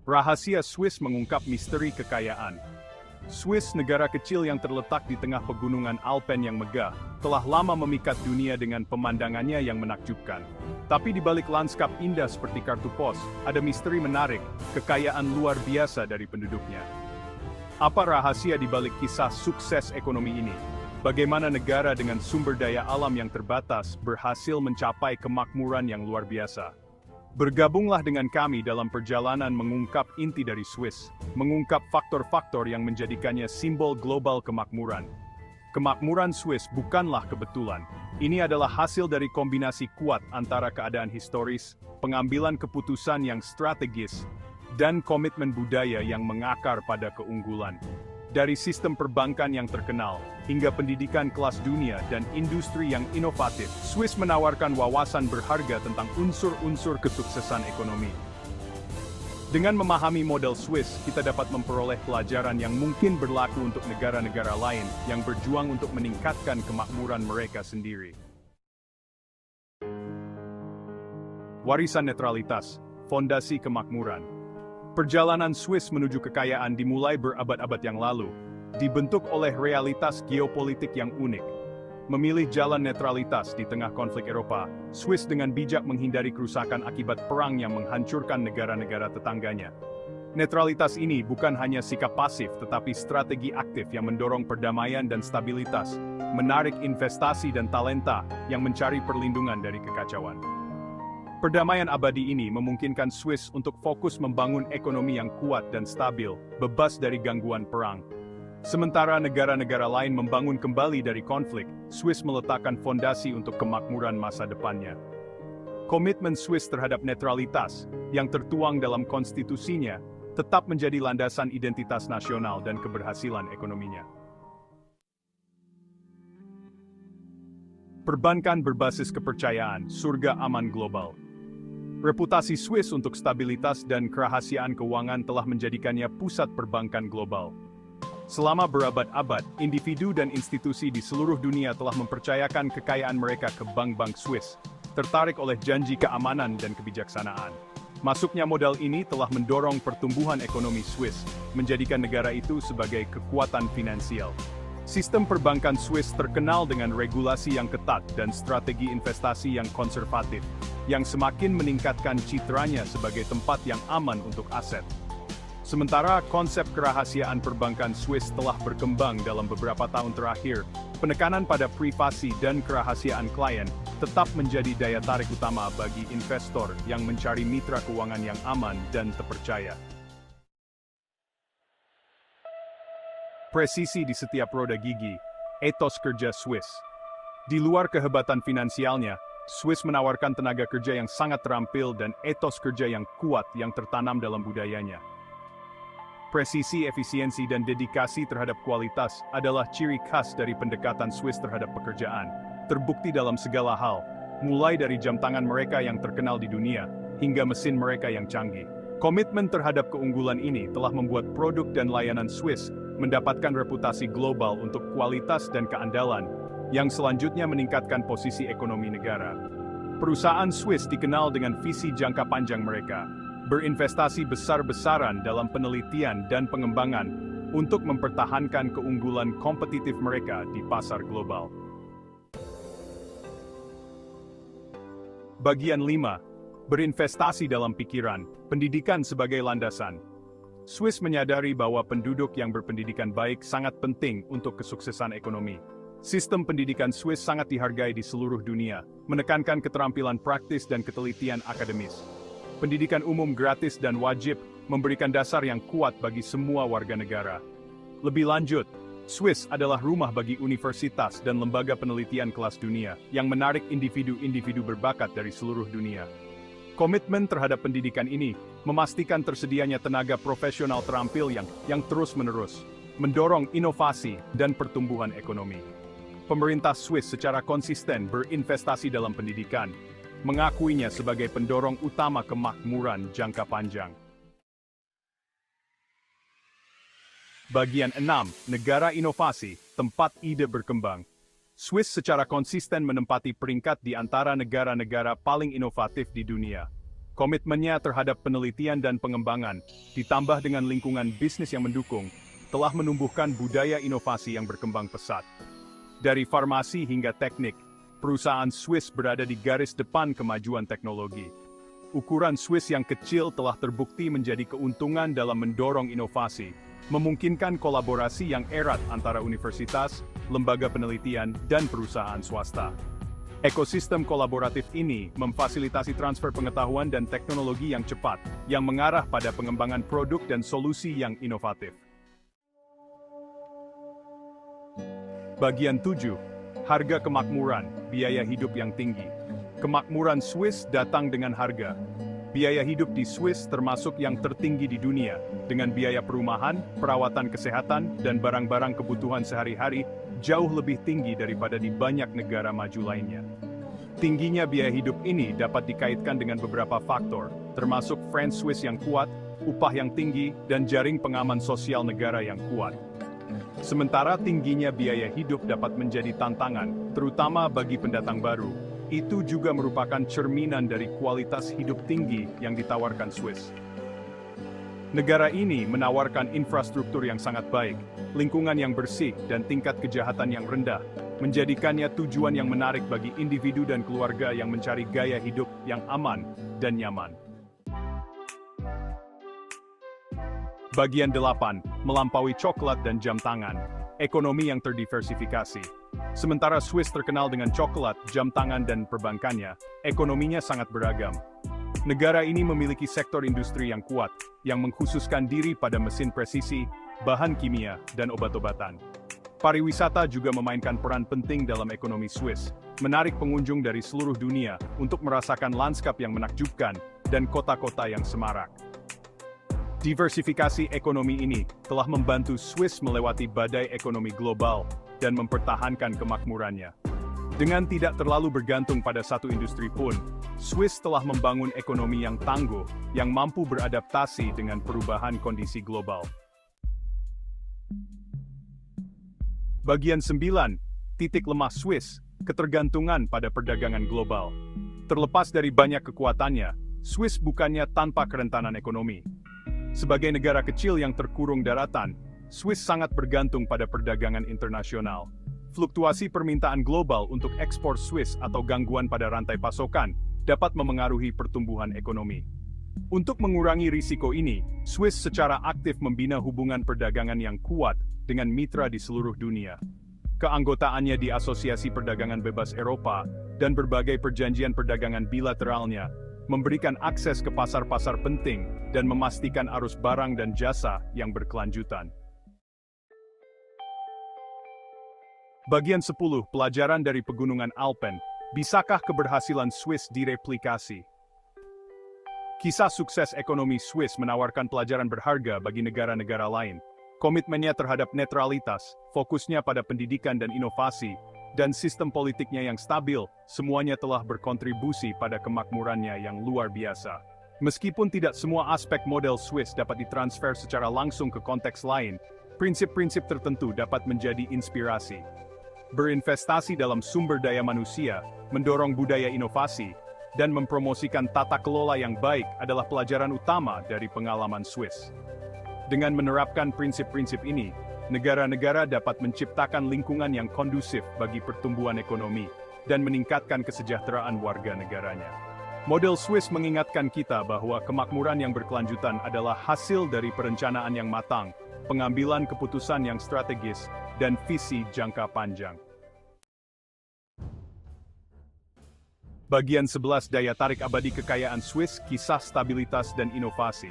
Rahasia Swiss mengungkap misteri kekayaan. Swiss, negara kecil yang terletak di tengah pegunungan Alpen yang megah, telah lama memikat dunia dengan pemandangannya yang menakjubkan. Tapi di balik lanskap indah seperti kartu pos, ada misteri menarik, kekayaan luar biasa dari penduduknya. Apa rahasia di balik kisah sukses ekonomi ini? Bagaimana negara dengan sumber daya alam yang terbatas berhasil mencapai kemakmuran yang luar biasa? Bergabunglah dengan kami dalam perjalanan mengungkap inti dari Swiss, mengungkap faktor-faktor yang menjadikannya simbol global kemakmuran. Kemakmuran Swiss bukanlah kebetulan. Ini adalah hasil dari kombinasi kuat antara keadaan historis, pengambilan keputusan yang strategis, dan komitmen budaya yang mengakar pada keunggulan. Dari sistem perbankan yang terkenal, hingga pendidikan kelas dunia dan industri yang inovatif, Swiss menawarkan wawasan berharga tentang unsur-unsur kesuksesan ekonomi. Dengan memahami model Swiss, kita dapat memperoleh pelajaran yang mungkin berlaku untuk negara-negara lain yang berjuang untuk meningkatkan kemakmuran mereka sendiri. Warisan netralitas, fondasi kemakmuran. Perjalanan Swiss menuju kekayaan dimulai berabad-abad yang lalu, dibentuk oleh realitas geopolitik yang unik. Memilih jalan netralitas di tengah konflik Eropa, Swiss dengan bijak menghindari kerusakan akibat perang yang menghancurkan negara-negara tetangganya. Netralitas ini bukan hanya sikap pasif tetapi strategi aktif yang mendorong perdamaian dan stabilitas, menarik investasi dan talenta yang mencari perlindungan dari kekacauan. Perdamaian abadi ini memungkinkan Swiss untuk fokus membangun ekonomi yang kuat dan stabil, bebas dari gangguan perang. Sementara negara-negara lain membangun kembali dari konflik, Swiss meletakkan fondasi untuk kemakmuran masa depannya. Komitmen Swiss terhadap netralitas, yang tertuang dalam konstitusinya, tetap menjadi landasan identitas nasional dan keberhasilan ekonominya. Perbankan berbasis kepercayaan, surga aman global. Reputasi Swiss untuk stabilitas dan kerahasiaan keuangan telah menjadikannya pusat perbankan global. Selama berabad-abad, individu dan institusi di seluruh dunia telah mempercayakan kekayaan mereka ke bank-bank Swiss, tertarik oleh janji keamanan dan kebijaksanaan. Masuknya modal ini telah mendorong pertumbuhan ekonomi Swiss, menjadikan negara itu sebagai kekuatan finansial. Sistem perbankan Swiss terkenal dengan regulasi yang ketat dan strategi investasi yang konservatif, yang semakin meningkatkan citranya sebagai tempat yang aman untuk aset. Sementara konsep kerahasiaan perbankan Swiss telah berkembang dalam beberapa tahun terakhir, penekanan pada privasi dan kerahasiaan klien tetap menjadi daya tarik utama bagi investor yang mencari mitra keuangan yang aman dan terpercaya. Presisi di setiap roda gigi, etos kerja Swiss. Di luar kehebatan finansialnya, Swiss menawarkan tenaga kerja yang sangat terampil dan etos kerja yang kuat yang tertanam dalam budayanya. Presisi, efisiensi, dan dedikasi terhadap kualitas adalah ciri khas dari pendekatan Swiss terhadap pekerjaan, terbukti dalam segala hal, mulai dari jam tangan mereka yang terkenal di dunia, hingga mesin mereka yang canggih. Komitmen terhadap keunggulan ini telah membuat produk dan layanan Swiss mendapatkan reputasi global untuk kualitas dan keandalan, yang selanjutnya meningkatkan posisi ekonomi negara. Perusahaan Swiss dikenal dengan visi jangka panjang mereka, berinvestasi besar-besaran dalam penelitian dan pengembangan untuk mempertahankan keunggulan kompetitif mereka di pasar global. Bagian 5. Berinvestasi dalam pikiran, pendidikan sebagai landasan. Swiss menyadari bahwa penduduk yang berpendidikan baik sangat penting untuk kesuksesan ekonomi. Sistem pendidikan Swiss sangat dihargai di seluruh dunia, menekankan keterampilan praktis dan ketelitian akademis. Pendidikan umum gratis dan wajib memberikan dasar yang kuat bagi semua warga negara. Lebih lanjut, Swiss adalah rumah bagi universitas dan lembaga penelitian kelas dunia yang menarik individu-individu berbakat dari seluruh dunia. Komitmen terhadap pendidikan ini memastikan tersedianya tenaga profesional terampil yang terus-menerus mendorong inovasi dan pertumbuhan ekonomi. Pemerintah Swiss secara konsisten berinvestasi dalam pendidikan, mengakuinya sebagai pendorong utama kemakmuran jangka panjang. Bagian 6. Negara inovasi, tempat ide berkembang. Swiss secara konsisten menempati peringkat di antara negara-negara paling inovatif di dunia. Komitmennya terhadap penelitian dan pengembangan, ditambah dengan lingkungan bisnis yang mendukung, telah menumbuhkan budaya inovasi yang berkembang pesat. Dari farmasi hingga teknik, perusahaan Swiss berada di garis depan kemajuan teknologi. Ukuran Swiss yang kecil telah terbukti menjadi keuntungan dalam mendorong inovasi, memungkinkan kolaborasi yang erat antara universitas, lembaga penelitian, dan perusahaan swasta. Ekosistem kolaboratif ini memfasilitasi transfer pengetahuan dan teknologi yang cepat, yang mengarah pada pengembangan produk dan solusi yang inovatif. Bagian 7. Harga kemakmuran, biaya hidup yang tinggi. Kemakmuran Swiss datang dengan harga. Biaya hidup di Swiss termasuk yang tertinggi di dunia, dengan biaya perumahan, perawatan kesehatan, dan barang-barang kebutuhan sehari-hari jauh lebih tinggi daripada di banyak negara maju lainnya. Tingginya biaya hidup ini dapat dikaitkan dengan beberapa faktor, termasuk franc Swiss yang kuat, upah yang tinggi, dan jaring pengaman sosial negara yang kuat. Sementara tingginya biaya hidup dapat menjadi tantangan, terutama bagi pendatang baru. Itu juga merupakan cerminan dari kualitas hidup tinggi yang ditawarkan Swiss. Negara ini menawarkan infrastruktur yang sangat baik, lingkungan yang bersih, dan tingkat kejahatan yang rendah, menjadikannya tujuan yang menarik bagi individu dan keluarga yang mencari gaya hidup yang aman dan nyaman. Bagian 8. Melampaui coklat dan jam tangan. Ekonomi yang terdiversifikasi. Sementara Swiss terkenal dengan coklat, jam tangan, dan perbankannya, ekonominya sangat beragam. Negara ini memiliki sektor industri yang kuat, yang mengkhususkan diri pada mesin presisi, bahan kimia, dan obat-obatan. Pariwisata juga memainkan peran penting dalam ekonomi Swiss, menarik pengunjung dari seluruh dunia untuk merasakan lanskap yang menakjubkan dan kota-kota yang semarak. Diversifikasi ekonomi ini telah membantu Swiss melewati badai ekonomi global dan mempertahankan kemakmurannya. Dengan tidak terlalu bergantung pada satu industri pun, Swiss telah membangun ekonomi yang tangguh, yang mampu beradaptasi dengan perubahan kondisi global. Bagian 9. Titik lemah Swiss, ketergantungan pada perdagangan global. Terlepas dari banyak kekuatannya, Swiss bukannya tanpa kerentanan ekonomi. Sebagai negara kecil yang terkurung daratan, Swiss sangat bergantung pada perdagangan internasional. Fluktuasi permintaan global untuk ekspor Swiss atau gangguan pada rantai pasokan dapat memengaruhi pertumbuhan ekonomi. Untuk mengurangi risiko ini, Swiss secara aktif membina hubungan perdagangan yang kuat dengan mitra di seluruh dunia. Keanggotaannya di Asosiasi Perdagangan Bebas Eropa dan berbagai perjanjian perdagangan bilateralnya memberikan akses ke pasar-pasar penting dan memastikan arus barang dan jasa yang berkelanjutan. Bagian 10. Pelajaran dari Pegunungan Alpen. Bisakah keberhasilan Swiss direplikasi? Kisah sukses ekonomi Swiss menawarkan pelajaran berharga bagi negara-negara lain. Komitmennya terhadap netralitas, fokusnya pada pendidikan dan inovasi, dan sistem politiknya yang stabil, semuanya telah berkontribusi pada kemakmurannya yang luar biasa. Meskipun tidak semua aspek model Swiss dapat ditransfer secara langsung ke konteks lain, prinsip-prinsip tertentu dapat menjadi inspirasi. Berinvestasi dalam sumber daya manusia, mendorong budaya inovasi, dan mempromosikan tata kelola yang baik adalah pelajaran utama dari pengalaman Swiss. Dengan menerapkan prinsip-prinsip ini, negara-negara dapat menciptakan lingkungan yang kondusif bagi pertumbuhan ekonomi dan meningkatkan kesejahteraan warga negaranya. Model Swiss mengingatkan kita bahwa kemakmuran yang berkelanjutan adalah hasil dari perencanaan yang matang, pengambilan keputusan yang strategis, dan visi jangka panjang. Bagian 11. Daya tarik abadi kekayaan Swiss, kisah stabilitas dan inovasi.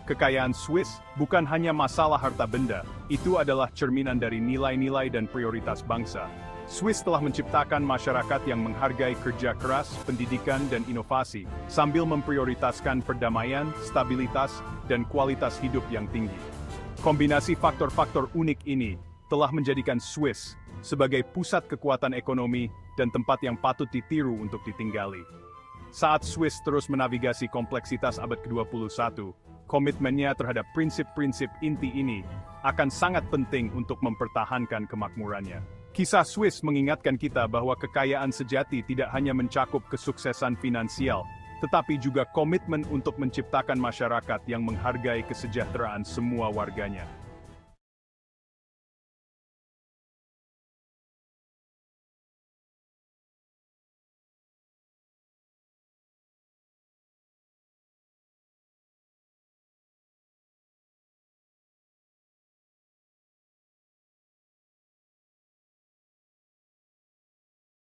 Kekayaan Swiss bukan hanya masalah harta benda, itu adalah cerminan dari nilai-nilai dan prioritas bangsa. Swiss telah menciptakan masyarakat yang menghargai kerja keras, pendidikan, dan inovasi, sambil memprioritaskan perdamaian, stabilitas, dan kualitas hidup yang tinggi. Kombinasi faktor-faktor unik ini telah menjadikan Swiss sebagai pusat kekuatan ekonomi dan tempat yang patut ditiru untuk ditinggali. Saat Swiss terus menavigasi kompleksitas abad ke-21, komitmennya terhadap prinsip-prinsip inti ini akan sangat penting untuk mempertahankan kemakmurannya. Kisah Swiss mengingatkan kita bahwa kekayaan sejati tidak hanya mencakup kesuksesan finansial, tetapi juga komitmen untuk menciptakan masyarakat yang menghargai kesejahteraan semua warganya.